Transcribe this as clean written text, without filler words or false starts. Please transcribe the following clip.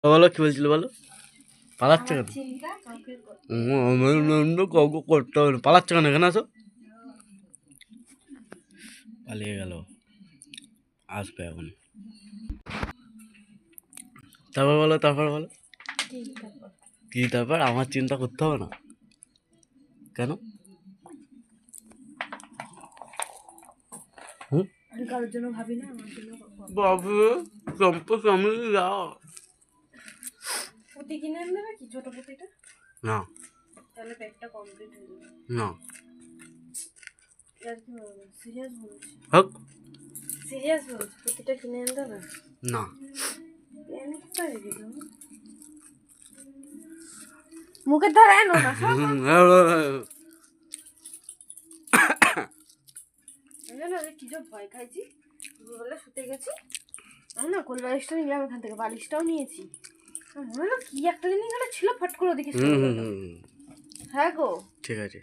বলো কি বলছিল বলো, পালাচ্ছে কেন? কাউকে করতে হবে না, পালাচ্ছে কেন? এখানে আসো। পালিয়ে গেল, আসবে এখন। তারপর বলো, তারপর বলো কি তারপর? আমার চিন্তা করতে হবে না কেন? হুম, আমি কারোর জন্য ভাবি না, আমার জন্য বাবু চম্পা আমি যাও পুঁতি কিনে এনে দেবে কি, ছোট পুঁতিটা? না তাহলে প্যাকটা কমপ্লিট হয়ে যাবে। না, সিরিয়াস বলছি, হোক সিরিয়াস বলছি, পুঁতিটা কিনে এনে দেবে? না। পেন কোথায় রেখে দেবো? মুখের ধারে এনো না সব। আমি কি যে ভয় খাইছি, দুপুরবেলা শুতে গেছি, আমি না কোল বালিশটা নিলাম এখান থেকে, বালিশটাও নিয়েছি, মনে হলো কি একটা জিনিস এখানে ছিল, ফট করে ওদিকে সরে গেল। হ্যাঁ গো, ঠিক আছে।